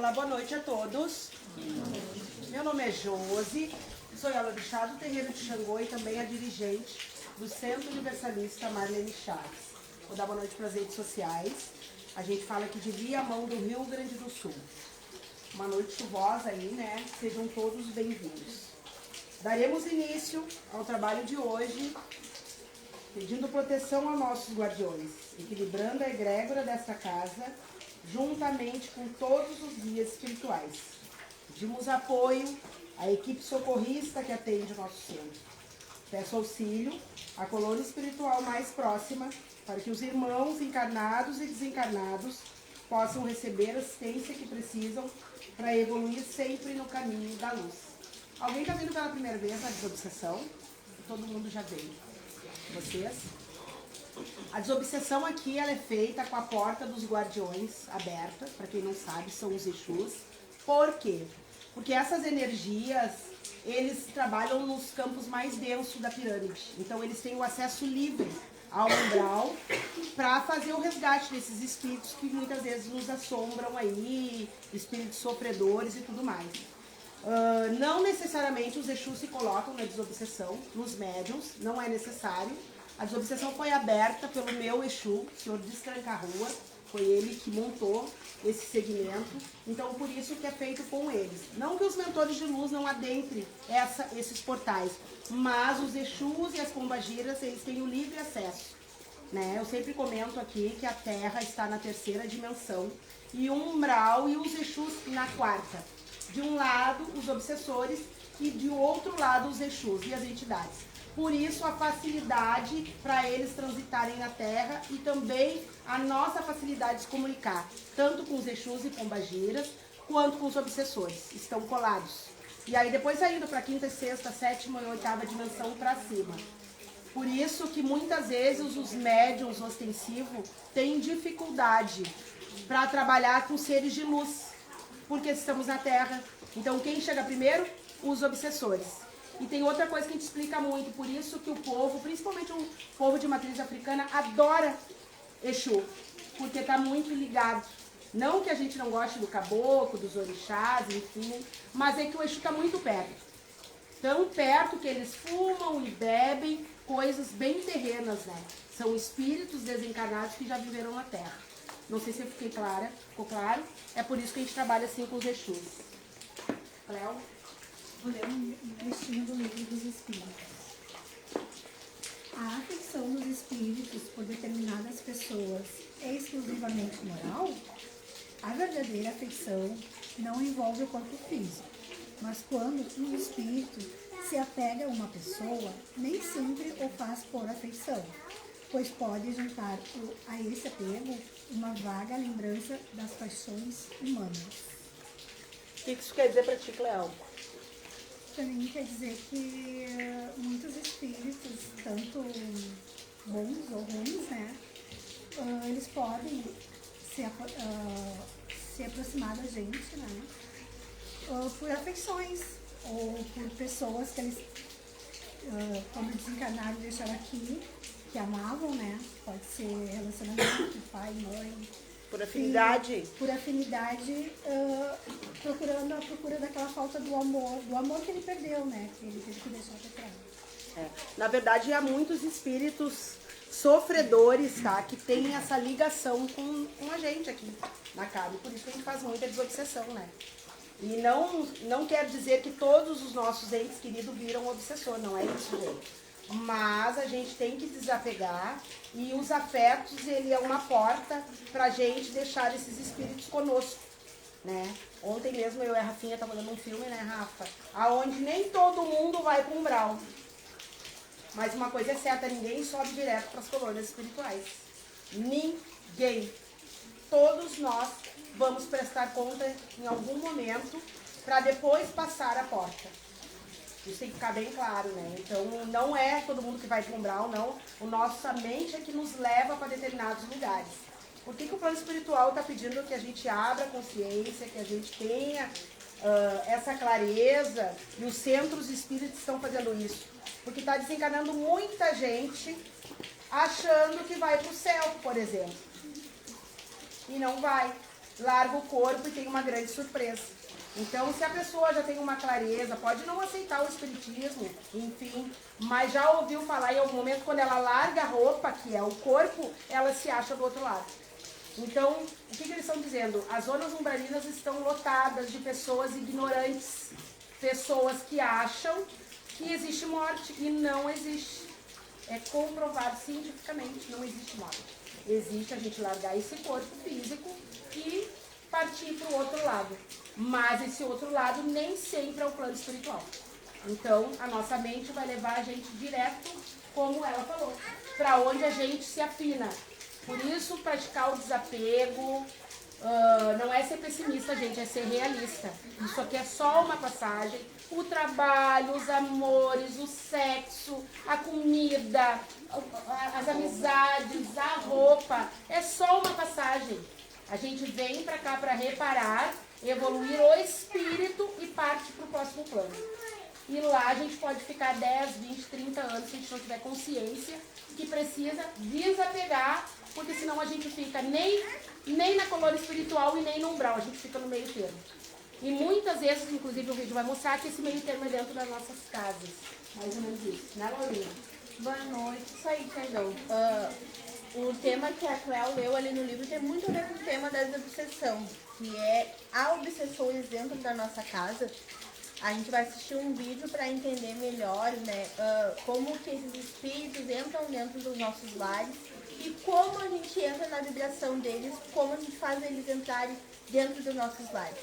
Olá, boa noite a todos. Meu nome é Josi, sou ela do Chá do Terreiro de Xangô e também a dirigente do Centro Universalista Marlene Chaves. Vou dar boa noite para as redes sociais. A gente fala aqui de Viamão do Rio Grande do Sul. Uma noite chuvosa aí, né? Sejam todos bem-vindos. Daremos início ao trabalho de hoje, pedindo proteção a nossos guardiões, equilibrando a egrégora desta casa, juntamente com todos os guias espirituais. Pedimos apoio à equipe socorrista que atende o nosso centro. Peço auxílio à colônia espiritual mais próxima para que os irmãos encarnados e desencarnados possam receber a assistência que precisam para evoluir sempre no caminho da luz. Alguém está vindo pela primeira vez na desobsessão? Todo mundo já veio. Vocês? A desobsessão aqui ela é feita com a porta dos guardiões aberta. Para quem não sabe, são os Exus. Por quê? Porque essas energias, eles trabalham nos campos mais densos da pirâmide. Então, eles têm o acesso livre ao umbral para fazer o resgate desses espíritos que muitas vezes nos assombram aí, espíritos sofredores e tudo mais. Não necessariamente os Exus se colocam na desobsessão, nos médiums, não é necessário. A desobsessão foi aberta pelo meu Exu, o senhor Destranca-Rua, foi ele que montou esse segmento, então por isso que é feito com eles. Não que os mentores de luz não adentrem esses portais, mas os Exus e as pombagiras, eles têm o livre acesso. Né? Eu sempre comento aqui que a Terra está na 3ª dimensão, e o umbral e os Exus na 4ª. De um lado, os obsessores, e de outro lado, os Exus e as entidades. Por isso, a facilidade para eles transitarem na Terra e também a nossa facilidade de se comunicar, tanto com os Exus e pombagiras, quanto com os obsessores. Estão colados. E aí, depois saindo para a 5ª, 6ª, 7ª e 8ª dimensão para cima. Por isso que muitas vezes os médiuns ostensivos têm dificuldade para trabalhar com seres de luz, porque estamos na Terra. Então, quem chega primeiro? Os obsessores. E tem outra coisa que a gente explica muito, por isso que o povo, principalmente o povo de matriz africana, adora Exu, porque está muito ligado. Não que a gente não goste do caboclo, dos orixás, enfim, mas é que o Exu está muito perto. Tão perto que eles fumam e bebem coisas bem terrenas, né? São espíritos desencarnados que já viveram na Terra. Não sei se eu fiquei clara, ficou claro? É por isso que a gente trabalha assim com os Exus. Cléo? Vou ler um trechinho do livro dos Espíritos. A afeição dos espíritos por determinadas pessoas é exclusivamente moral? A verdadeira afeição não envolve o corpo físico, mas quando um espírito se apega a uma pessoa, nem sempre o faz por afeição, pois pode juntar a esse apego uma vaga lembrança das paixões humanas. O que isso quer dizer para ti, Cléo? Para mim quer dizer que muitos espíritos, tanto bons ou ruins, né, eles podem se aproximar da gente, né, por afeições ou por pessoas que eles, quando desencarnaram, deixaram aqui, que amavam, né, pode ser relacionamento, pai, mãe. Por afinidade? E, por afinidade, procurando a procura daquela falta do amor que ele perdeu, né? Que ele teve que deixar para trás. Na verdade, há muitos espíritos sofredores, tá? Que têm essa ligação com a gente aqui na casa. Por isso que a gente faz muita desobsessão, né? E não quer dizer que todos os nossos entes queridos viram obsessor, não é isso, gente. Mas a gente tem que desapegar e os afetos, ele é uma porta pra gente deixar esses espíritos conosco, né? Ontem mesmo eu e a Rafinha tava dando um filme, né, Rafa? Aonde nem todo mundo vai pro umbral. Mas uma coisa é certa, ninguém sobe direto para as colônias espirituais. Ninguém. Todos nós vamos prestar conta em algum momento para depois passar a porta. Isso tem que ficar bem claro, né? Então, não é todo mundo que vai para o umbral, não. O nossa mente é que nos leva para determinados lugares. Por que o plano espiritual está pedindo que a gente abra a consciência, que a gente tenha essa clareza, e os centros espíritas estão fazendo isso? Porque está desencarnando muita gente achando que vai para o céu, por exemplo. E não vai. larga o corpo e tem uma grande surpresa. Então, se a pessoa já tem uma clareza, pode não aceitar o espiritismo, enfim, mas já ouviu falar em algum momento, quando ela larga a roupa, que é o corpo, ela se acha do outro lado. Então, o que eles estão dizendo? As zonas umbralinas estão lotadas de pessoas ignorantes, pessoas que acham que existe morte e não existe. É comprovado cientificamente, não existe morte. Existe a gente largar esse corpo físico e partir para o outro lado. Mas esse outro lado nem sempre é o plano espiritual. Então, a nossa mente vai levar a gente direto, como ela falou, para onde a gente se afina. Por isso, praticar o desapego não é ser pessimista, gente, é ser realista. Isso aqui é só uma passagem. O trabalho, os amores, o sexo, a comida, as amizades, a roupa, é só uma passagem. A gente vem para cá para reparar, evoluir o espírito e parte para o próximo plano. E lá a gente pode ficar 10, 20, 30 anos se a gente não tiver consciência que precisa desapegar, porque senão a gente fica nem na colônia espiritual e nem no umbral, a gente fica no meio termo. E muitas vezes, inclusive o vídeo vai mostrar que esse meio termo é dentro das nossas casas. Mais ou menos isso, né, Laurinha? Boa noite, isso aí, Cardão. O tema que a Cléo leu ali no livro tem muito a ver com o tema da desobsessão, que é há obsessores dentro da nossa casa. A gente vai assistir um vídeo para entender melhor, né, como que esses espíritos entram dentro dos nossos lares e como a gente entra na vibração deles, como a gente faz eles entrarem dentro dos nossos lares.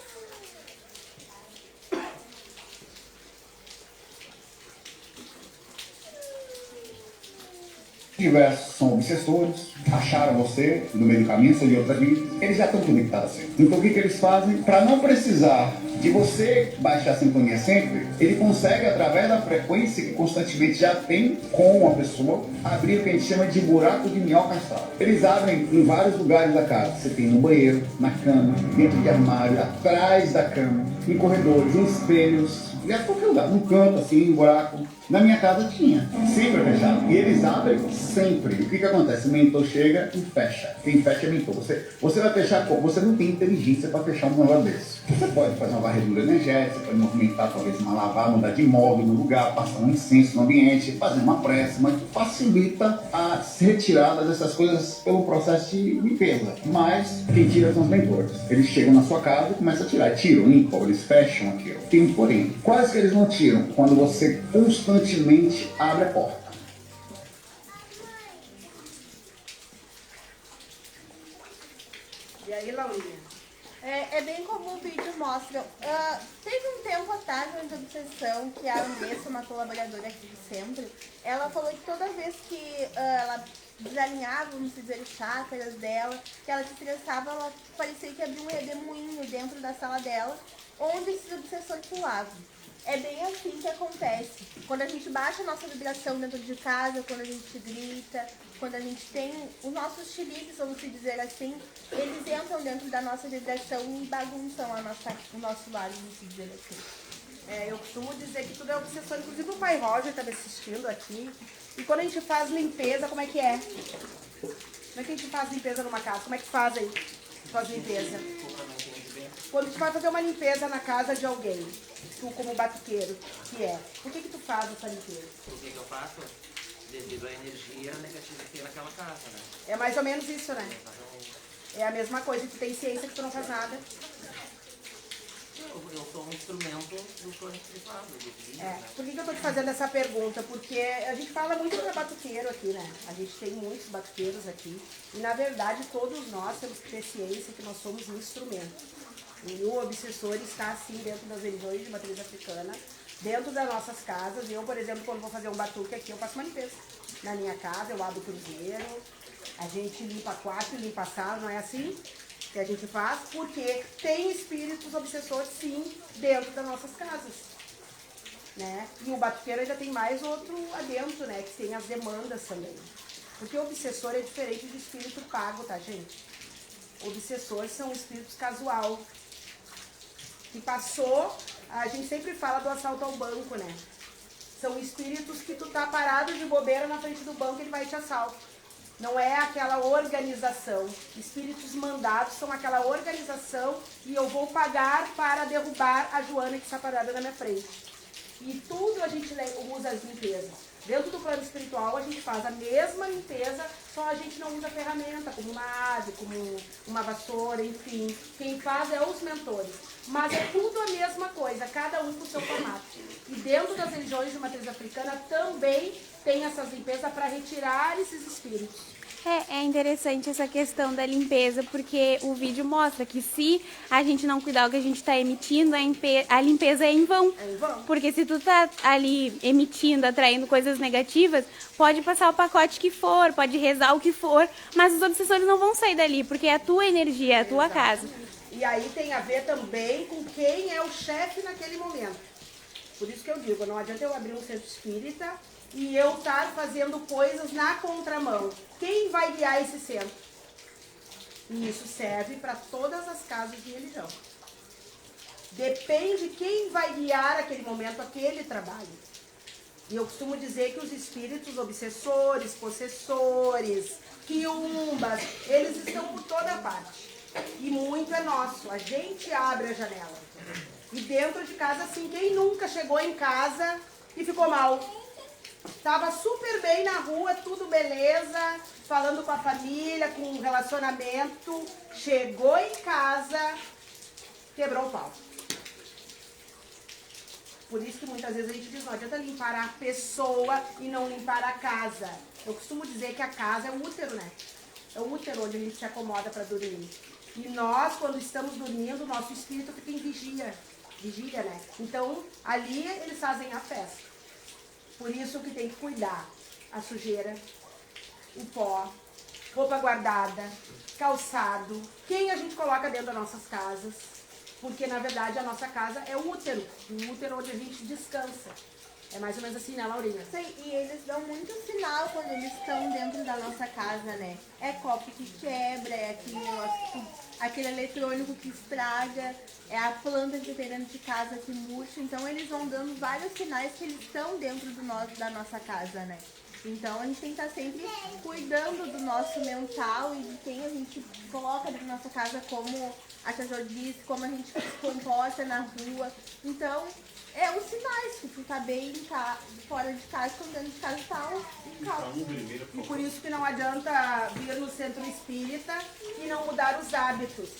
Diversos são obsessores, acharam você no meio do caminho, são de outras vidas, eles já estão conectados assim. Então o que eles fazem? Para não precisar de você baixar a sintonia sempre, ele consegue, através da frequência que constantemente já tem com a pessoa, abrir o que a gente chama de buraco de minhoca astral. Eles abrem em vários lugares da casa. Você tem no banheiro, na cama, dentro de armário, atrás da cama, em corredores, em espelhos, em qualquer lugar, num canto assim, um buraco. Na minha casa tinha, sempre fechado. E eles abrem sempre. O que acontece? O mentor chega e fecha. Quem fecha é mentor. Você vai fechar como? Você não tem inteligência para fechar um negócio desse. Você pode fazer uma varredura energética, você pode movimentar talvez uma lavada, mudar de móvel no lugar, passar um incenso no ambiente, fazer uma prece, mas facilita a retirada dessas coisas pelo processo de limpeza. Mas quem tira são os mentores. Eles chegam na sua casa e começam a tirar. Tiram, limpam, eles fecham aquilo. Tem um porém. Quase que eles não tiram quando você constantemente abre a porta. E aí, Laurinha? É bem como o vídeo mostra. Teve um tempo atrás, uma obsessão, que a Andressa, uma colaboradora aqui de sempre, ela falou que toda vez que ela desalinhava, vamos dizer, os chakras dela, que ela se estressava, ela parecia que havia um redemoinho dentro da sala dela, onde esses obsessores pulavam. É bem assim que acontece. Quando a gente baixa a nossa vibração dentro de casa, quando a gente grita, quando a gente tem os nossos chiliques, vamos dizer assim, eles entram dentro da nossa vibração e bagunçam o nosso lar, vamos dizer assim. Eu costumo dizer que tudo é obsessor. Inclusive o pai Roger está me assistindo aqui. E quando a gente faz limpeza, como é que é? Como é que a gente faz limpeza numa casa? Como é que faz aí? Faz limpeza. Quando tu vai fazer uma limpeza na casa de alguém, tu como batuqueiro, que é, por que tu faz essa limpeza? Por que eu faço? Devido à energia negativa que tem naquela casa, né? É mais ou menos isso, né? É a mesma coisa, tu tem ciência que tu não faz nada. Eu sou um instrumento do plano espiritual, do divino, né? Por que eu tô te fazendo essa pergunta? Porque a gente fala muito para batuqueiro aqui, né? A gente tem muitos batuqueiros aqui. E na verdade todos nós temos que ter ciência que nós somos um instrumento. E o obsessor está assim dentro das religiões de matriz africana, dentro das nossas casas. Eu, por exemplo, quando vou fazer um batuque aqui, eu faço uma limpeza. Na minha casa, eu abro o cruzeiro, a gente limpa quarto, limpa a sala, não é assim que a gente faz? Porque tem espíritos obsessores, sim, dentro das nossas casas. Né? E o batuqueiro ainda tem mais outro adentro, né? Que tem as demandas também. Porque o obsessor é diferente de espírito pago, tá, gente? Obsessores são espíritos casual. Que passou, a gente sempre fala do assalto ao banco, né? São espíritos que tu tá parado de bobeira na frente do banco e ele vai te assaltar. Não é aquela organização. Espíritos mandados são aquela organização e eu vou pagar para derrubar a Joana que está parada na minha frente. E tudo a gente usa as limpezas. Dentro do plano espiritual a gente faz a mesma limpeza, só a gente não usa ferramenta, como uma ave, como uma vassoura, enfim. Quem faz é os mentores. Mas é tudo a mesma coisa, cada um com o seu formato. E dentro das religiões de matriz africana também tem essas limpezas para retirar esses espíritos. É interessante essa questão da limpeza, porque o vídeo mostra que se a gente não cuidar do que a gente está emitindo, a limpeza é em vão. É em vão. Porque se tu tá ali emitindo, atraindo coisas negativas, pode passar o pacote que for, pode rezar o que for, mas os obsessores não vão sair dali, porque é a tua energia, é a tua casa. E aí tem a ver também com quem é o chefe naquele momento. Por isso que eu digo, não adianta eu abrir um centro espírita e eu estar fazendo coisas na contramão. Quem vai guiar esse centro? E isso serve para todas as casas de religião. Depende quem vai guiar aquele momento, aquele trabalho. E eu costumo dizer que os espíritos obsessores, possessores, quiumbas, eles estão por toda parte. E muito é nosso. A gente abre a janela. E dentro de casa, assim, quem nunca chegou em casa e ficou mal? Tava super bem na rua, tudo beleza, falando com a família, com um relacionamento. Chegou em casa, quebrou o pau. Por isso que muitas vezes a gente diz, não adianta limpar a pessoa e não limpar a casa. Eu costumo dizer que a casa é o útero, né? É o útero onde a gente se acomoda para dormir. E nós, quando estamos dormindo, nosso espírito fica em vigília, né? Então, ali eles fazem a festa. Por isso que tem que cuidar. A sujeira, o pó, roupa guardada, calçado. Quem a gente coloca dentro das nossas casas? Porque, na verdade, a nossa casa é o útero onde a gente descansa. É mais ou menos assim, né, Laurinha? Sim, e eles dão muito sinal quando eles estão dentro da nossa casa, né? É copo que quebra, é aquele negócio, aquele eletrônico que estraga, é a planta que tem dentro de casa que murcha. Então eles vão dando vários sinais que eles estão dentro da nossa casa, né? Então a gente tem que estar sempre cuidando do nosso mental e de quem a gente coloca dentro da nossa casa, como a Tia Jo disse, como a gente se comporta na rua. Então, é os sinais que tu tá bem fora de casa, quando dentro de casa tá um caos. E por isso que não adianta vir no centro espírita e não mudar os hábitos.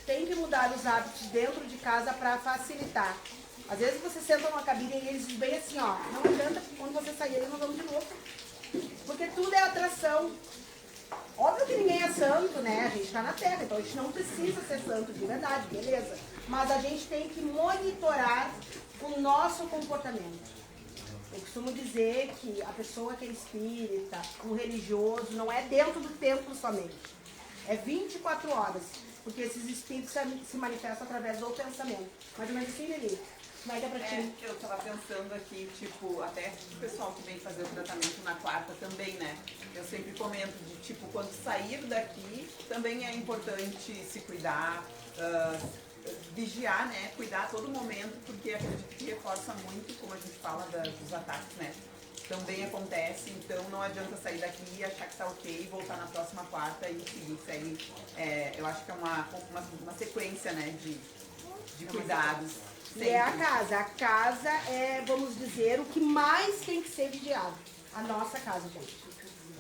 Tem que mudar os hábitos dentro de casa para facilitar. Às vezes você senta numa cabine e eles dizem bem assim, ó, não adianta quando você sair, eles não vão de novo. Porque tudo é atração. Óbvio que ninguém é santo, né? A gente tá na Terra, então a gente não precisa ser santo de verdade, beleza? Mas a gente tem que monitorar o nosso comportamento. Eu costumo dizer que a pessoa que é espírita, um religioso, não é dentro do templo somente. É 24 horas. Porque esses espíritos se manifestam através do pensamento. Mais ou menos assim, Lili. Como é que é pra ti? Eu tava pensando aqui, tipo, até o pessoal que vem fazer o tratamento na quarta também, né? Eu sempre comento de, tipo, quando sair daqui, também é importante se cuidar, vigiar, né? Cuidar a todo momento, porque acredito que reforça muito, como a gente fala dos ataques, né? Também acontece, então não adianta sair daqui e achar que tá ok, voltar na próxima quarta e seguir. Eu acho que é uma sequência, né, de cuidados. E é a casa. A casa é, vamos dizer, o que mais tem que ser vigiado. A nossa casa, gente.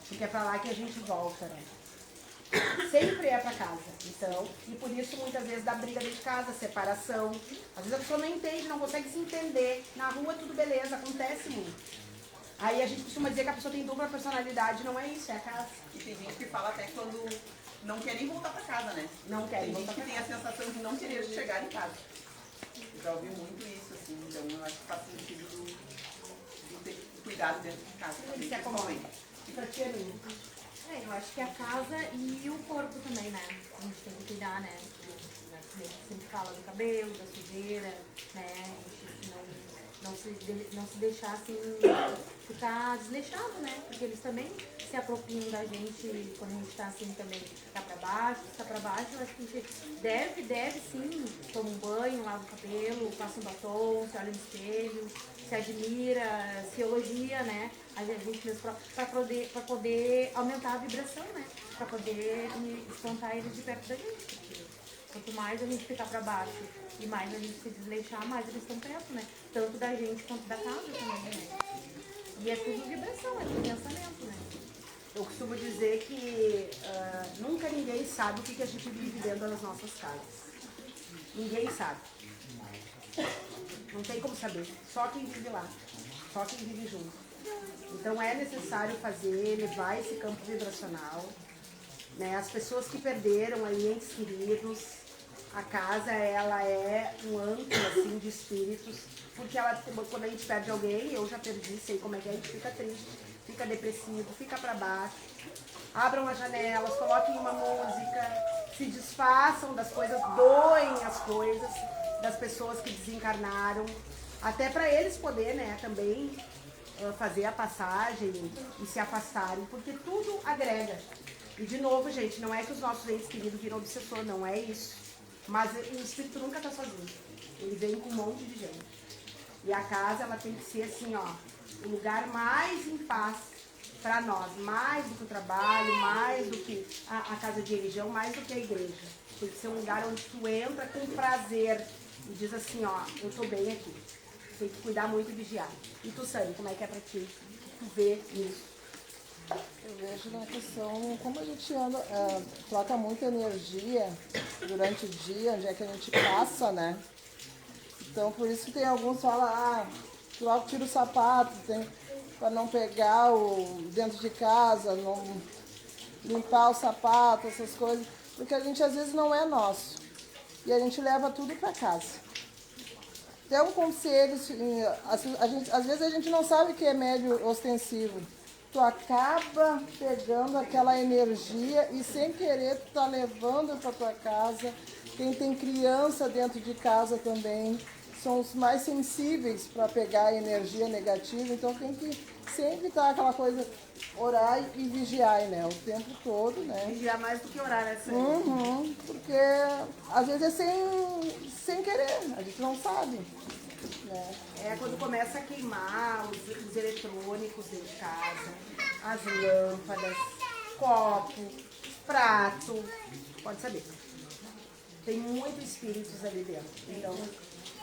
Porque é pra lá que a gente volta, né? Sempre é pra casa. Então, e por isso muitas vezes dá briga dentro de casa, separação. Às vezes a pessoa não entende, não consegue se entender. Na rua tudo beleza, acontece muito. Aí a gente costuma dizer que a pessoa tem dupla personalidade, não é isso, é a casa. E tem gente que fala até quando não quer nem voltar pra casa, né? Não quer Tem voltar gente que pra tem a sensação de não querer chegar em casa. Eu já ouvi muito isso, assim, então eu acho que faz sentido de ter cuidado dentro de casa. Ele se acomoda. E pra ti, Aline? Eu acho que a casa e o corpo também, né? A gente tem que cuidar, né? A gente sempre fala do cabelo, da sujeira, né? A gente não se deixar assim, ficar desleixado, né? Porque eles também se apropriam da gente quando a gente tá assim também, ficar pra baixo, eu acho que a gente deve sim, toma um banho, lava o cabelo, passa um batom, se olha no espelho, se admira, se elogia, né? A gente mesmo pra poder aumentar a vibração, né? Pra poder espantar eles de perto da gente. Porque quanto mais a gente ficar pra baixo e mais a gente se desleixar, mais eles estão perto, né? Tanto da gente quanto da casa também, né? E é tudo vibração, é tudo pensamento, né? Eu costumo dizer que nunca ninguém sabe o que a gente vive dentro das nossas casas. Ninguém sabe. Não tem como saber. Só quem vive lá. Só quem vive junto. Então é necessário levar esse campo vibracional. Né? As pessoas que perderam aí entes queridos, a casa ela é um antro assim, de espíritos, porque quando a gente perde alguém, eu já perdi, sei como é que a gente fica triste, fica depressivo, fica para baixo. Abram as janelas, coloquem uma música, se desfaçam das coisas, doem as coisas das pessoas que desencarnaram, até para eles poderem, né, também fazer a passagem e se afastarem, porque tudo agrega. E de novo, gente, não é que os nossos entes queridos viram obsessor, não é isso. Mas o espírito nunca está sozinho. Ele vem com um monte de gente. E a casa, ela tem que ser assim, ó, o lugar mais em paz para nós. Mais do que o trabalho, mais do que a casa de religião, mais do que a igreja. Tem que ser um lugar onde tu entra com prazer e diz assim, ó, eu tô bem aqui. Tem que cuidar muito e vigiar. E tu, Sani, como é que é pra ti? Tu vê isso? Eu vejo na questão, como a gente anda, troca muita energia durante o dia, onde é que a gente passa, né? Então, por isso que tem alguns que falam, logo tira o sapato, para não pegar dentro de casa, não limpar o sapato, essas coisas, porque a gente às vezes não é nosso. E a gente leva tudo para casa. Tem um conselho, às vezes a gente não sabe que é médio ostensivo. Tu acaba pegando aquela energia e sem querer tu tá levando para tua casa. Quem tem criança dentro de casa também são os mais sensíveis para pegar a energia negativa, então tem que sempre estar aquela coisa, orar e vigiar, né, o tempo todo, né. Vigiar mais do que orar, né, Sani? Porque às vezes é sem querer, a gente não sabe. É quando começa a queimar os eletrônicos dentro de casa, as lâmpadas, copo, prato, pode saber. Tem muitos espíritos ali dentro. Então,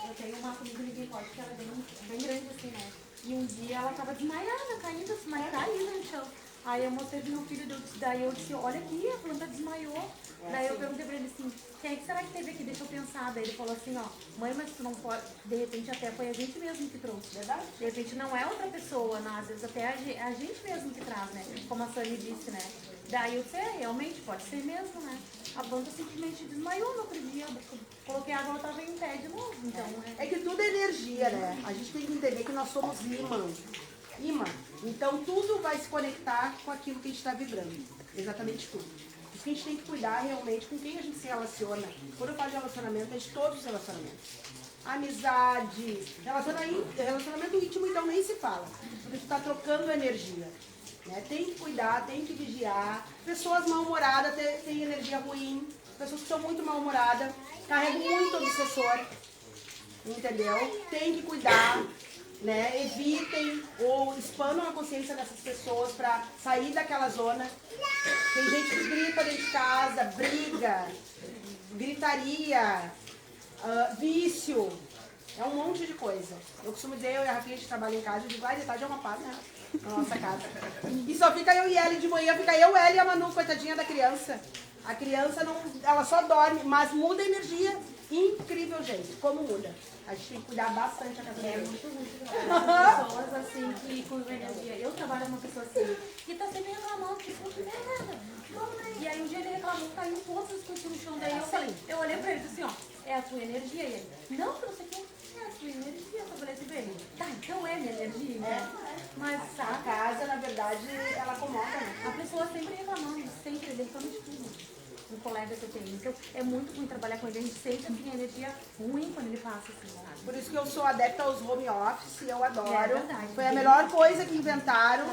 eu tenho uma família de Nicole que era bem grande assim, né? E um dia ela tava desmaiada, caída no chão. Aí eu mostrei pro meu filho, daí eu disse, olha aqui, a planta desmaiou. Daí eu perguntei pra ele assim, quem é que será que teve aqui? Deixa eu pensar. Daí ele falou assim, ó, mãe, mas tu não pode, de repente até foi a gente mesmo que trouxe, verdade? De repente não é outra pessoa, não, às vezes até a gente mesmo que traz, né? Como a Sani disse, né? Daí eu disse, realmente, pode ser mesmo, né? A planta simplesmente desmaiou no outro dia, coloquei água, ela tava em pé de novo, então... É que tudo é energia, né? A gente tem que entender que nós somos imã. Então tudo vai se conectar com aquilo que a gente está vibrando. Exatamente tudo. Por isso que a gente tem que cuidar realmente com quem a gente se relaciona. Quando eu falo de relacionamento, é de todos os relacionamentos. Amizade, relacionamento íntimo, então nem se fala. Porque tu está trocando energia. Né? Tem que cuidar, tem que vigiar. Pessoas mal-humoradas têm energia ruim. Pessoas que são muito mal-humoradas carregam muito obsessor. Entendeu? Tem que cuidar. Né? Evitem ou expandam a consciência dessas pessoas para sair daquela zona. Tem gente que grita dentro de casa, briga, gritaria, vício, é um monte de coisa. Eu costumo dizer, eu e a Rafinha, a gente trabalha em casa, eu digo, de tarde é uma paz, né? Na nossa casa. E só fica eu e ela de manhã, fica eu, ela e a Manu, coitadinha da criança. A criança não, ela só dorme, mas muda a energia. Incrível, gente, como muda. A gente tem que cuidar bastante a casa dela. É muito ruim. Pessoas assim que cuidam energia. Eu trabalho com uma pessoa assim, que tá sempre reclamando, que não tem nada. E aí um dia ele reclamou, caiu todas as coisas no chão. Daí eu olhei pra ele e disse assim, ó, é a tua energia? E ele, não sei o que, é a tua energia. Eu falei assim pra ele, tá, então é minha energia, né? Mas sabe? A casa, na verdade, ela acomoda, né? A pessoa sempre reclamando, sempre, ele reclama de tudo. um colega que eu tenho. Então, é muito ruim trabalhar com ele. A gente sempre tem energia ruim quando ele passa assim, sabe? Por isso que eu sou adepta aos home office, eu adoro. É verdade. Foi a melhor coisa que inventaram,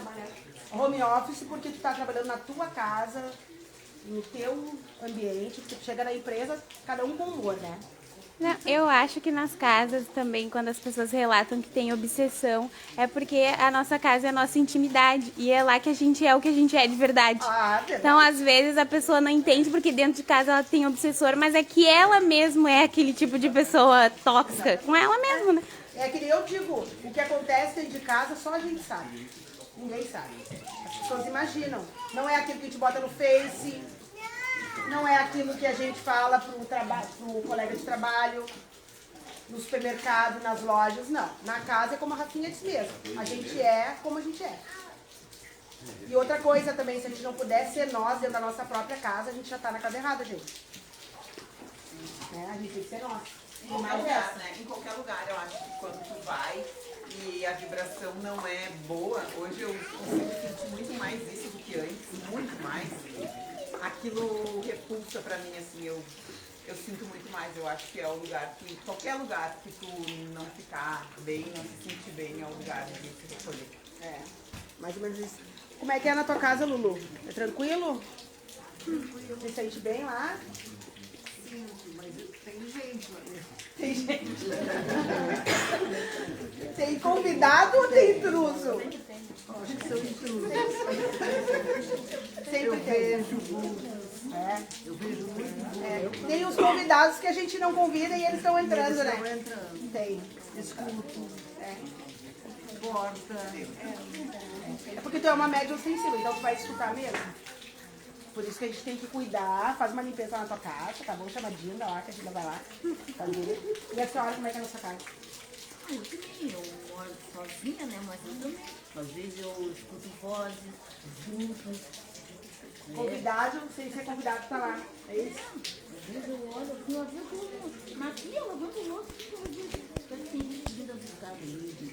home office, porque tu tá trabalhando na tua casa, no teu ambiente, porque tu chega na empresa, cada um com humor, né? Não, eu acho que nas casas também, quando as pessoas relatam que tem obsessão, é porque a nossa casa é a nossa intimidade. E é lá que a gente é o que a gente é de verdade. Ah, verdade. Então, às vezes, a pessoa não entende porque dentro de casa ela tem obsessor, mas é que ela mesmo é aquele tipo de pessoa tóxica com ela mesma, né? É que nem eu digo, o que acontece dentro de casa só a gente sabe. Ninguém sabe. As pessoas imaginam. Não é aquilo que a gente bota no Face, não é aquilo que a gente fala pro colega de trabalho, no supermercado, nas lojas, não. Na casa é como a Rafinha disse mesmo. A gente é como a gente é. E outra coisa também, se a gente não puder ser nós dentro da nossa própria casa, a gente já tá na casa errada, gente. A gente tem que ser nós. Em qualquer lugar, né? Em qualquer lugar, eu acho que quando tu vai e a vibração não é boa, hoje eu consigo sentir muito mais isso do que antes, muito mais. Aquilo repulsa pra mim, assim, eu sinto muito mais. Eu acho que é o lugar que, qualquer lugar que tu não ficar bem, não se sentir bem, é o lugar de se escolher. É, mais ou menos isso. Como é que é na tua casa, Lulu? É tranquilo? Você se sente bem lá? Sim, mas tem gente lá dentro. Tem gente. Tem convidado ou tem intruso? Acho que são intrusos. Sempre tem. Eu vejo muito. Tem os convidados que a gente não convida e eles estão entrando, Eles né? estão entrando. Tem. Escuto. Porta. É porque tu é uma médium sensível, então tu vai escutar mesmo. Por isso que a gente tem que cuidar, faz uma limpeza na tua casa, tá bom? Chama a Dinda lá, que a Dinda vai lá fazer. E a senhora, como é que é na sua casa? Eu também, eu moro sozinha, né? Mas eu também. Às vezes eu escuto vozes, juntos. Convidado, sem ser convidado, tá lá. É isso? Às vezes eu olho assim, às vezes eu na pia, lavando o rosto, parece que tem gente vindo buscar mesmo.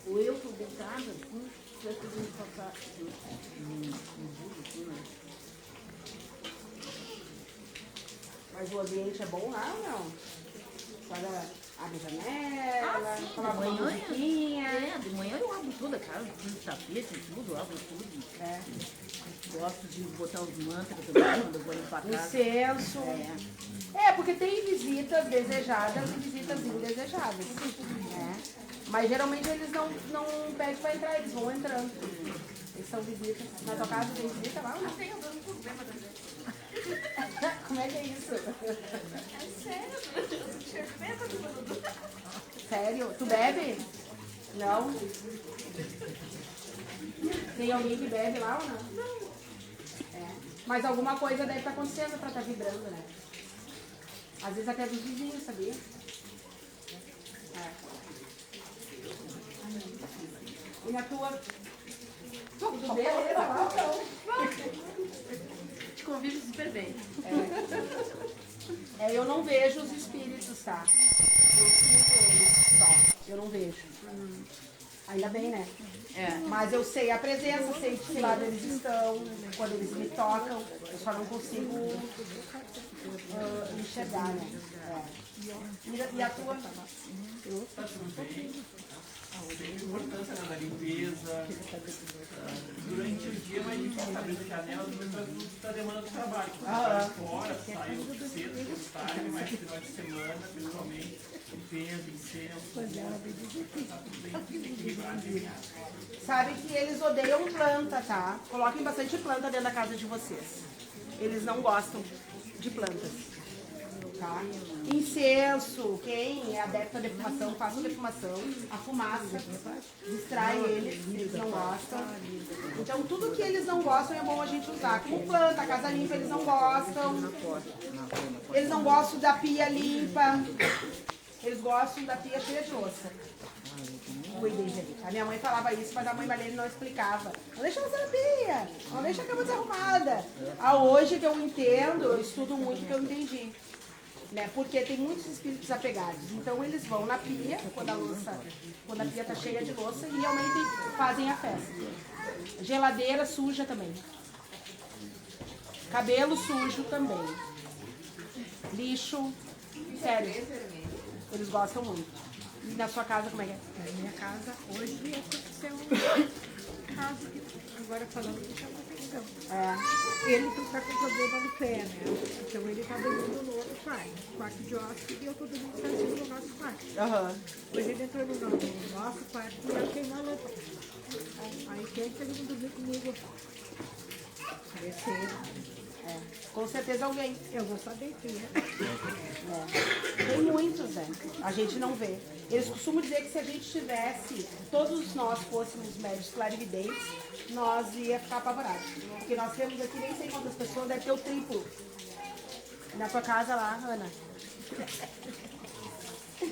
Ou eu tô deitada, assim, parece que eu vou passar no burro, assim, né? Mas o ambiente é bom lá ou não? A senhora abre a janela, Sim, coloca de uma manhã, musiquinha. de manhã eu abro toda a casa, tudo tapete, tudo, abro tudo. Gosto de botar os mantras também quando eu vou limpar a casa. Incenso. Porque tem visitas desejadas e visitas indesejadas. Mas geralmente eles não pedem pra entrar, eles vão entrando. Eles são visitas. Na tua casa tem visita lá ou não? Tem algum problema também. Como é que é isso? É sério? Sério? Tu bebe? Não? Tem alguém que bebe lá ou não? Não. Mas alguma coisa deve estar acontecendo pra estar vibrando, né? Às vezes até dos vizinhos, sabia? E na tua... Tudo beleza lá ou não? Te convido super bem. Eu não vejo os espíritos, tá? Eu sinto eles só. Eu não vejo. Ainda bem, né? Mas eu sei a presença, sei de que lado eles estão, quando eles me tocam. Eu só não consigo enxergar, né? E a tua? Tem importância na limpeza. Durante o dia, mas a gente está abrindo janelas, mas está demanda do trabalho. Você sai fora, sai cedo, tarde, mais final de semana, principalmente. Limpeza, incenso. Tá tudo bem equilibrado. Sabe que eles odeiam planta, tá? Coloquem bastante planta dentro da casa de vocês. Eles não gostam de plantas. Tá? Incenso, quem é adepto à defumação, faça defumação, a fumaça distrai eles não gostam. Então tudo que eles não gostam é bom a gente usar. Como planta, a casa limpa eles não gostam. Eles não gostam da pia limpa. Eles gostam da pia cheia de louça. Cuidem, gente. A minha mãe falava isso, mas a mãe Marlene não explicava. Não deixa você na pia, não deixa a cama desarrumada. Hoje que eu entendo, eu estudo muito que eu entendi. Né? Porque tem muitos espíritos apegados. Então eles vão na pia, quando a pia está cheia de louça, e realmente fazem a festa. Geladeira suja também. Cabelo sujo também. Lixo. Sério. Eles gostam muito. E na sua casa, como é que é? Na minha casa, hoje, aconteceu um caso que, agora falando, que chama atenção. Ele está com problema no pé, né? Então ele está dormindo no outro quarto. Quarto de hóspede, e eu estou dormindo sozinho no nosso quarto. Hoje ele entrou no nosso quarto e eu queimei a lâmpada. Aí quem está vindo dormir comigo? Apareceu. Com certeza alguém. Eu vou saber quem é. Tem muitos, né? A gente não vê. Eles costumam dizer que se a gente tivesse, todos nós fôssemos médicos clarividentes, nós ia ficar apavorados. Porque nós temos aqui nem sei quantas pessoas, deve ter o triplo. Na tua casa lá, Ana.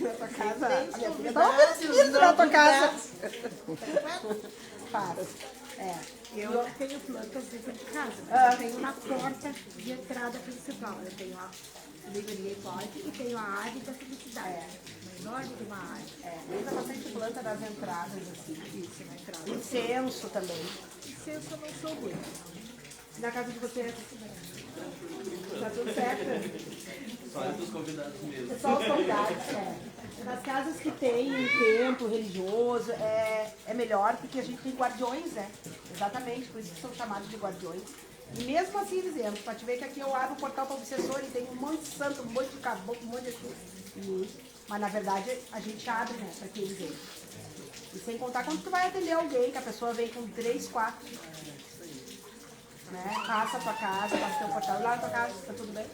Na tua casa, a minha filha tá oferecendo na tua casa. Para. Eu tenho plantas dentro de casa. Eu tenho uma porta de entrada principal. Eu tenho a livraria Ecode e tenho a árvore da felicidade. Enorme de uma árvore. Usa bastante planta nas entradas, assim. Isso, na entrada. Incenso também. Incenso eu não sou muito. Na casa de vocês? Tá tudo certo? Só dos convidados mesmo. Só os convidados, Nas casas que tem um templo religioso, é melhor porque a gente tem guardiões, né? Exatamente, por isso que são chamados de guardiões. E mesmo assim dizendo, para te ver que aqui eu abro o portal para o obsessor e tem um monte de santo, um monte de caboclo, um monte de tudo. Mas na verdade a gente abre, né, para quem vem. E sem contar quando tu vai atender alguém, que a pessoa vem com 3, 4. Né? Passa a tua casa, passa o teu portal. Lá na tua casa, tá tudo bem?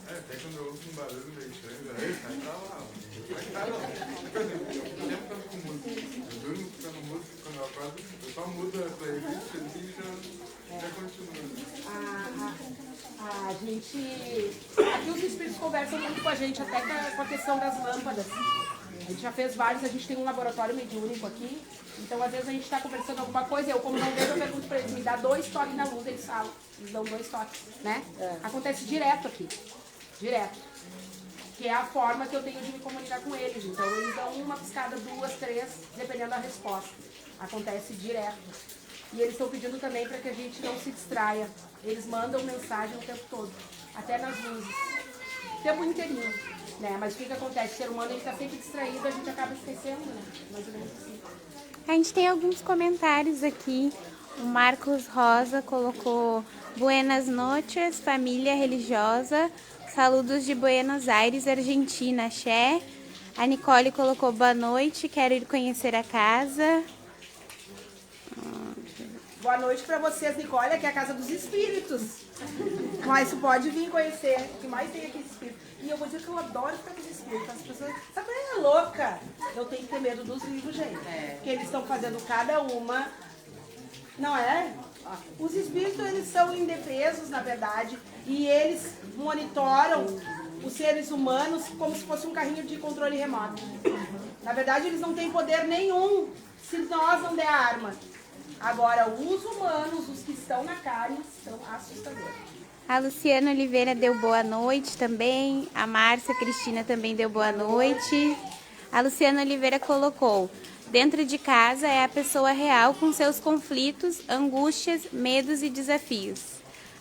Até quando eu ouço um barulho meio estranho, aí sai pra lá. Vai que tá lá. Por exemplo, eu sempre canto com música. Eu durmo escutando música, quando eu acordo, eu só mudo a playlist assim e já continua. A gente... Aqui os espíritos conversam muito com a gente, até com a questão das lâmpadas. A gente já fez vários, a gente tem um laboratório mediúnico aqui. Então, às vezes, a gente está conversando alguma coisa, eu, como não vejo, eu pergunto para eles, me dá 2 toques na luz, eles falam. Eles dão 2 toques, né? Acontece direto aqui. Direto. Que é a forma que eu tenho de me comunicar com eles. Então, eles dão uma piscada, 2, 3, dependendo da resposta. Acontece direto. E eles estão pedindo também para que a gente não se distraia. Eles mandam mensagem o tempo todo, até nas luzes. O tempo inteirinho, né? Mas o que acontece? O ser humano está sempre distraído, a gente acaba esquecendo, né? Mais ou menos assim. A gente tem alguns comentários aqui. O Marcos Rosa colocou: Buenas noches, família religiosa. Saludos de Buenos Aires, Argentina, axé. A Nicole colocou: boa noite, quero ir conhecer a casa. Boa noite para vocês, Nicole, aqui é a Casa dos Espíritos. Mas tu pode vir conhecer, o que mais tem aqui espírito. E eu vou dizer que eu adoro ficar com os espíritos. As pessoas, essa coisa é louca. Eu tenho que ter medo dos livros, gente. Porque eles estão fazendo cada uma. Não é? Os espíritos, eles são indefesos, na verdade. E eles monitoram os seres humanos como se fosse um carrinho de controle remoto. Na verdade, eles não têm poder nenhum se nós não der a arma. Agora, os humanos, os que estão na carne, são assustadores. A Luciana Oliveira deu boa noite também. A Márcia Cristina também deu boa noite. A Luciana Oliveira colocou: dentro de casa é a pessoa real com seus conflitos, angústias, medos e desafios.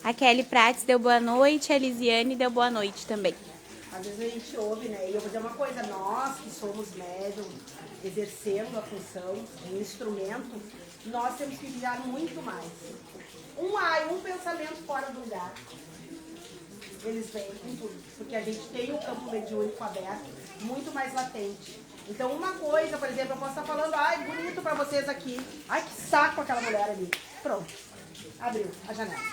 A Kelly Prates deu boa noite. A Lisiane deu boa noite também. Às vezes a gente ouve, né? E eu vou dizer uma coisa, nós que somos médiums, exercendo a função de instrumento, nós temos que vigiar muito mais. Um pensamento fora do lugar, eles vêm com tudo, porque a gente tem o campo mediúnico aberto, muito mais latente. Então uma coisa, por exemplo, eu posso estar falando, ai, bonito pra vocês aqui, ai, que saco aquela mulher ali. Pronto, abriu a janela.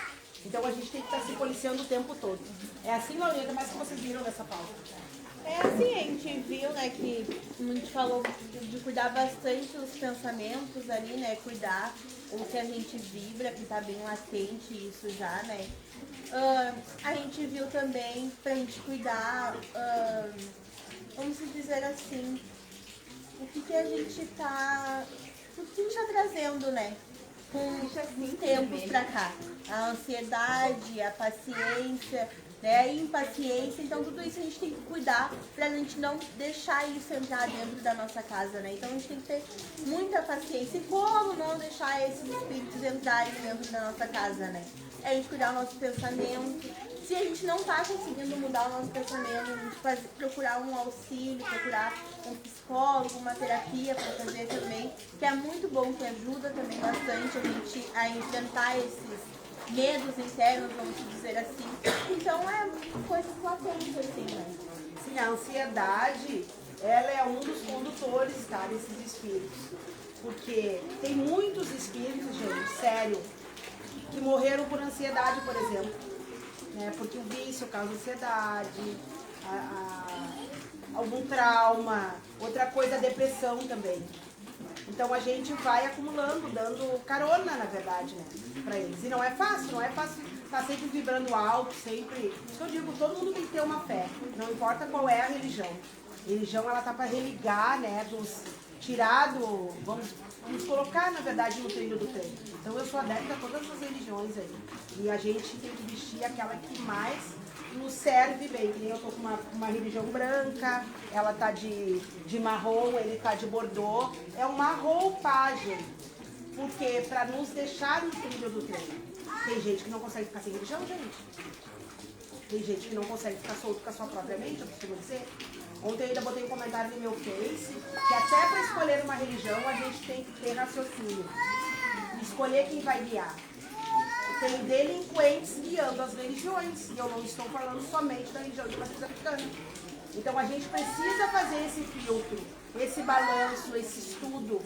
Então a gente tem que estar se policiando o tempo todo. É assim, Laurita, mas que vocês viram nessa pauta? É assim, a gente viu, né, que a gente falou de cuidar bastante dos pensamentos ali, né, cuidar o que a gente vibra, que tá bem latente isso já, né. A gente viu também pra gente cuidar, vamos dizer assim, o que a gente tá trazendo, né, com os tempos pra cá. A ansiedade, a paciência, né, a impaciência, então tudo isso a gente tem que cuidar pra gente não deixar isso entrar dentro da nossa casa, né? Então a gente tem que ter muita paciência. E como não deixar esses espíritos entrarem dentro da nossa casa, né? é a gente cuidar do nosso pensamento. Se a gente não tá conseguindo mudar o nosso pensamento, a gente procurar um auxílio, procurar um psicólogo, uma terapia para fazer também, que é muito bom, que ajuda também bastante a gente a enfrentar esses medos internos, vamos dizer assim. Então é coisas latentes, assim, né? Sim, a ansiedade, ela é um dos condutores, tá, desses espíritos. Porque tem muitos espíritos, gente, sério, que morreram por ansiedade, por exemplo. Né? Porque o vício causa ansiedade, algum trauma, outra coisa, a depressão também. Então a gente vai acumulando, dando carona, na verdade, né, para eles. E não é fácil estar sempre vibrando alto, sempre. Isso que eu digo, todo mundo tem que ter uma fé, não importa qual é a religião. A religião, ela tá para religar, né, vamos colocar, na verdade, no trilho do trem. Então eu sou adepta a todas as religiões aí. E a gente tem que vestir aquela que mais nos serve bem. Que nem eu tô com uma religião branca, ela tá de marrom, ele tá de bordô. É uma roupagem. Porque para nos deixar no trilho do trem. Tem gente que não consegue ficar sem religião, gente. Tem gente que não consegue ficar solto com a sua própria mente, eu costumo dizer. Ontem eu ainda botei um comentário no meu Face que até para escolher uma religião a gente tem que ter raciocínio. Escolher quem vai guiar. Tem delinquentes guiando as religiões. E eu não estou falando somente da religião de matriz africana. Então a gente precisa fazer esse filtro, esse balanço, esse estudo.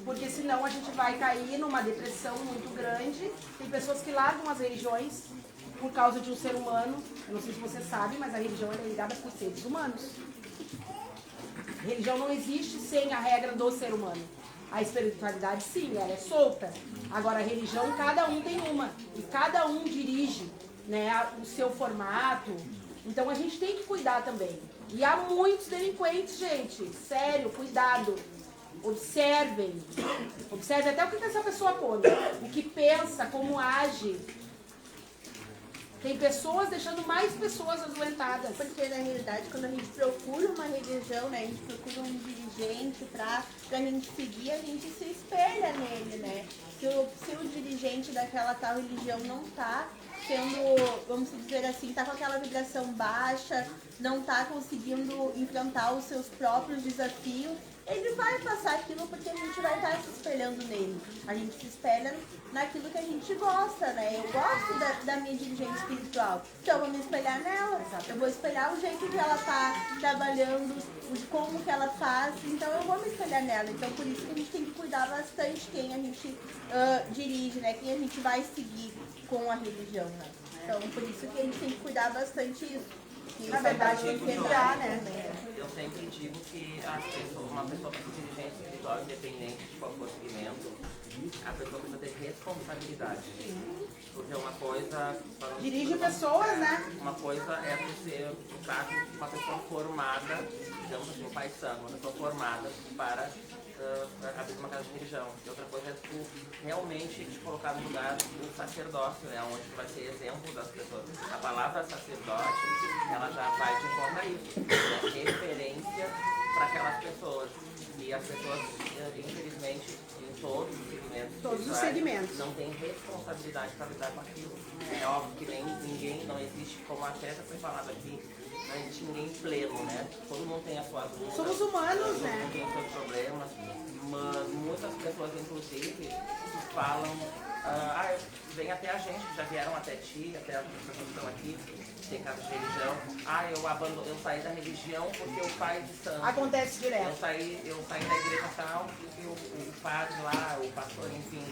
Porque senão a gente vai cair numa depressão muito grande. Tem pessoas que largam as religiões por causa de um ser humano. Eu não sei se você sabe, mas a religião é ligada por seres humanos. A religião não existe sem a regra do ser humano. A espiritualidade, sim, ela é solta. Agora, a religião, cada um tem uma. E cada um dirige, né, o seu formato. Então, a gente tem que cuidar também. E há muitos delinquentes, gente. Sério, cuidado. Observem. Observem até o que essa pessoa come. O que pensa, como age. Tem pessoas deixando mais pessoas adoentadas. Porque na realidade, quando a gente procura uma religião, né, a gente procura um dirigente pra gente seguir, a gente se espelha nele, né? Se o dirigente daquela tal religião não tá sendo, vamos dizer assim, tá com aquela vibração baixa, não tá conseguindo enfrentar os seus próprios desafios, ele vai passar aquilo porque a gente vai estar se espelhando nele. A gente se espelha naquilo que a gente gosta, né? Eu gosto da minha dirigente espiritual, então eu vou me espelhar nela. Eu vou espelhar o jeito que ela tá trabalhando, como que ela faz, então eu vou me espelhar nela. Então por isso que a gente tem que cuidar bastante quem a gente dirige, né? Quem a gente vai seguir com a religião, né? Então por isso que a gente tem que cuidar bastante isso. Na verdade, tem que quebrar, né? Eu sempre digo que uma pessoa com dirigente espiritual, independente de qual for o segmento, a pessoa precisa ter responsabilidade. Porque uma coisa... Dirige pessoas, né? Uma coisa é tu ser, no caso, uma pessoa formada, digamos assim, um pai santo, uma pessoa formada para abrir uma casa de religião. E outra coisa é tu realmente te colocar no lugar do sacerdócio, né? Onde tu vai ser exemplo das pessoas. A palavra sacerdote, ela já vai te encontrar isso. É referência para aquelas pessoas. E as pessoas, infelizmente, em todos os segmentos, não têm responsabilidade para lidar com aquilo. É óbvio que nem ninguém, não existe, como até já foi falado aqui, não existe ninguém pleno, né? Todo mundo tem as suas lutas. Somos humanos, todo né? Todo mundo tem os seus problemas, mas muitas pessoas, inclusive, falam, vem até a gente, já vieram até ti, até as pessoas que estão aqui, tem casa de religião. Eu saí da religião porque o pai de santo. Acontece direto. Eu saí da igreja tal porque o padre lá, o pastor, enfim.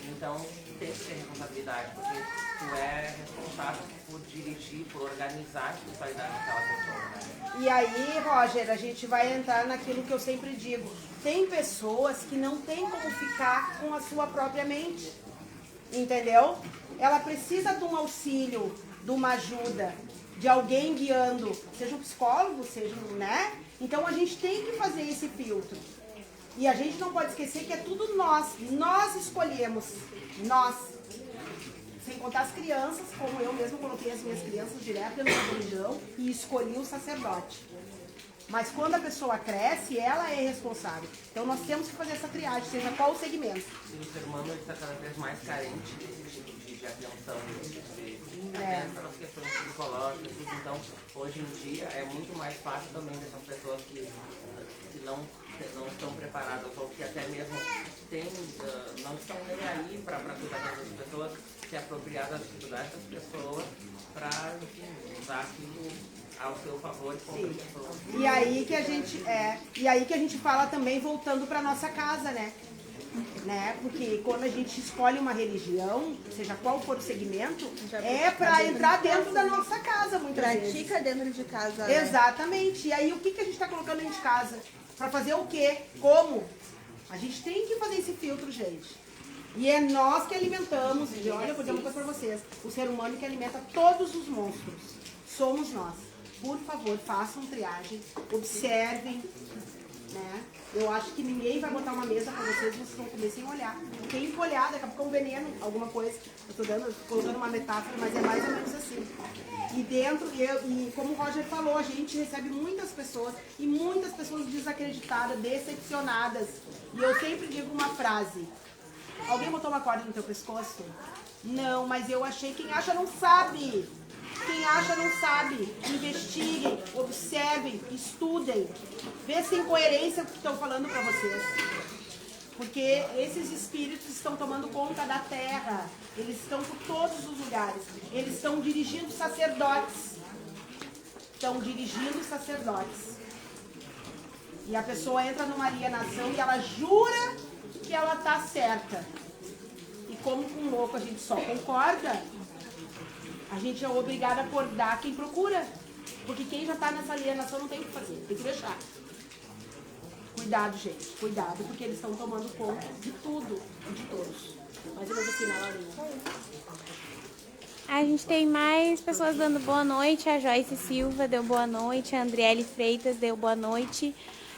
Então tem que ter responsabilidade, porque tu é responsável por dirigir, por organizar a espiritualidade daquela pessoa, né? E aí, Roger, a gente vai entrar naquilo que eu sempre digo. Tem pessoas que não tem como ficar com a sua própria mente. Entendeu? Ela precisa de um auxílio, de uma ajuda, de alguém guiando, seja um psicólogo, seja um, né? Então a gente tem que fazer esse filtro. E a gente não pode esquecer que é tudo nós escolhemos, nós. Sem contar as crianças, como eu mesmo coloquei as minhas crianças direto na religião e escolhi o sacerdote. Mas quando a pessoa cresce, ela é responsável. Então nós temos que fazer essa triagem, seja qual o segmento. E o ser humano está cada vez mais carente desse tipo de de atenção, atenção nas questões psicológicas, tudo. Então, hoje em dia é muito mais fácil também dessas pessoas que não estão preparadas ou que até mesmo não estão nem aí para cuidar dessas pessoas, se apropriar das dificuldades das pessoas para, enfim, usar aquilo ao seu favor e contra as pessoas. E aí que a gente fala também, voltando para nossa casa, né? Porque quando a gente escolhe uma religião, seja qual for o segmento, é para entrar dentro da nossa casa, muitas vezes. Pratica dentro de casa, né? Exatamente. E aí o que a gente está colocando dentro de casa? Para fazer o quê? Como? A gente tem que fazer esse filtro, gente. E é nós que alimentamos, e olha, eu vou dizer uma coisa para vocês, o ser humano que alimenta todos os monstros. Somos nós. Por favor, façam triagem, observem, né? Eu acho que ninguém vai botar uma mesa para vocês vão comer sem olhar. Tem que olhar, daqui a pouco é um veneno, alguma coisa. Eu tô colocando uma metáfora, mas é mais ou menos assim. E dentro, e como o Roger falou, a gente recebe muitas pessoas, e muitas pessoas desacreditadas, decepcionadas. E eu sempre digo uma frase: alguém botou uma corda no teu pescoço? Não, mas eu achei. Quem acha não sabe. Quem acha não sabe. Investiguem, observem, estudem. Vê se tem coerência com o que estão falando para vocês. Porque esses espíritos estão tomando conta da terra. Eles estão por todos os lugares. Eles estão dirigindo sacerdotes. Estão dirigindo sacerdotes. E a pessoa entra numa alienação e ela jura que ela está certa. E como com um louco a gente só concorda, a gente é obrigado a acordar quem procura. Porque quem já está nessa alienação não tem o que fazer, tem que deixar. Cuidado, gente, cuidado, porque eles estão tomando conta de tudo e de todos. Mais ou menos assim, né, Laurinha? A gente tem mais pessoas dando boa noite. A Joyce Silva deu boa noite, a Andriele Freitas deu boa noite,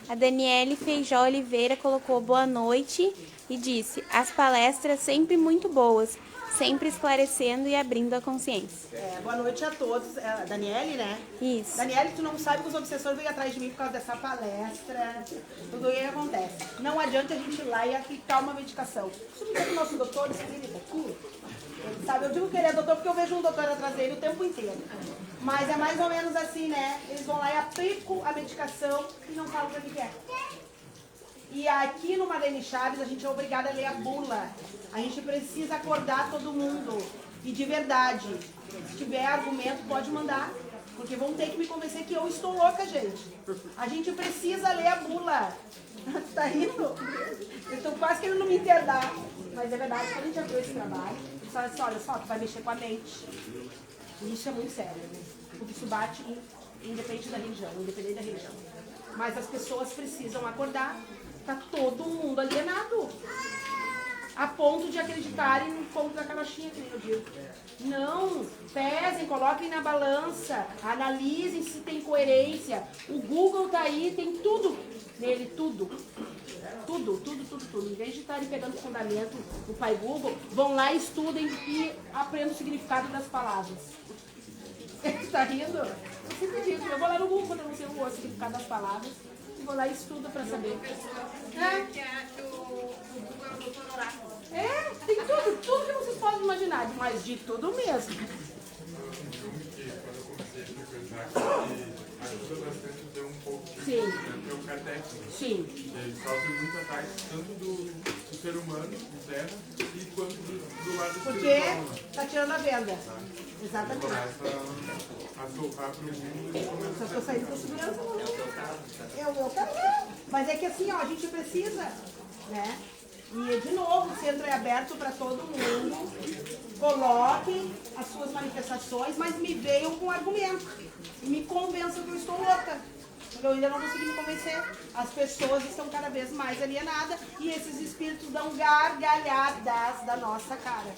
a Daniele Feijó Oliveira colocou boa noite e disse: as palestras sempre muito boas, sempre esclarecendo e abrindo a consciência. Boa noite a todos. É a Daniele, né? Isso. Daniele, tu não sabe que os obsessores vêm atrás de mim por causa dessa palestra. Tudo isso acontece. Não adianta a gente ir lá e aplicar uma medicação. Isso me o nosso doutor espírita aqui. Ele sabe, eu digo que ele é doutor porque eu vejo um doutor atrás dele o tempo inteiro. Mas é mais ou menos assim, né? Eles vão lá e aplicam a medicação e não falam o que é. E aqui no Marlene Chaves a gente é obrigada a ler a bula. A gente precisa acordar todo mundo. E de verdade, se tiver argumento, pode mandar. Porque vão ter que me convencer que eu estou louca, gente. A gente precisa ler a bula. Tá rindo? Eu estou quase querendo me internar. Mas é verdade, quando a gente abriu esse trabalho, eles falaram assim: olha só, tu vai mexer com a mente. E isso é muito sério, né? Porque isso bate independente da religião. Mas as pessoas precisam acordar. Tá todo mundo alienado. A ponto de acreditarem no ponto da carochinha, que nem eu digo. Não, pesem, coloquem na balança, analisem se tem coerência. O Google tá aí, tem tudo nele, tudo. Em vez de estarem pegando o fundamento do pai Google, vão lá, estudem e aprendam o significado das palavras. Tá rindo? Eu sempre digo, eu vou lá no Google quando eu não sei o significado das palavras. Vou lá e estudo pra saber. Tem tudo que vocês podem imaginar, mas de tudo mesmo. Ajuda bastante ter um pouco Sim. Ter um catequismo. Sim. Ele sofre muito ataque tanto do ser humano, de terra, e quanto do lado porque espiritual. Tá tirando a venda. Tá. Exatamente. Começa a soltar pro mundo e começa Só estou saindo com segurança. É o teu caso, tá? É o meu caso. Mas é que assim, ó, a gente precisa, né? E de novo, o centro é aberto para todo mundo. Coloquem as suas manifestações, mas me venham com argumento. E me convençam que eu estou louca. Porque eu ainda não consegui me convencer. As pessoas estão cada vez mais alienadas e esses espíritos dão gargalhadas da nossa cara.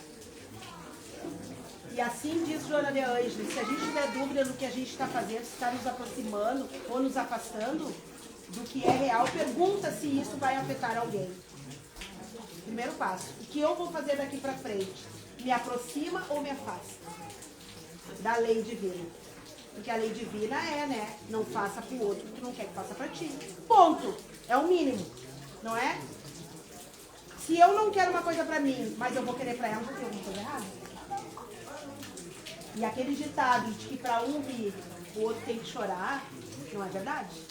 E assim diz Joana de Ângeles: se a gente tiver dúvida do que a gente está fazendo, se está nos aproximando ou nos afastando do que é real, pergunta se isso vai afetar alguém. Primeiro passo: o que eu vou fazer daqui para frente? Me aproxima ou me afasta da lei divina? Porque a lei divina é, né? Não faça pro outro o que tu não quer que faça para ti. Ponto. É o mínimo, não é? Se eu não quero uma coisa pra mim, mas eu vou querer pra ela, já tem alguma coisa errada. E aquele ditado de que pra um rir, o outro tem que chorar, não é verdade?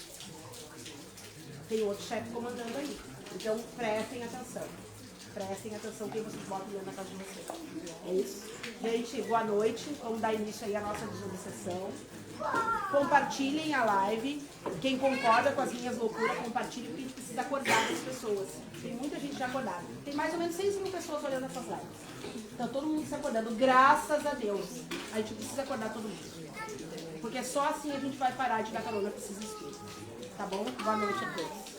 Tem outro chefe comandando aí. Então prestem atenção. Prestem atenção quem vocês botam dentro da casa de vocês. É isso. Gente, boa noite. Vamos dar início aí à nossa desobsessão. Compartilhem a live. Quem concorda com as minhas loucuras, compartilhe, porque a gente precisa acordar as pessoas. Tem muita gente já acordada. Tem mais ou menos 6.000 pessoas olhando essas lives. Então todo mundo se acordando. Graças a Deus. A gente precisa acordar todo mundo. Porque só assim a gente vai parar de dar carona para esses espíritos. Tá bom? Boa noite a todos.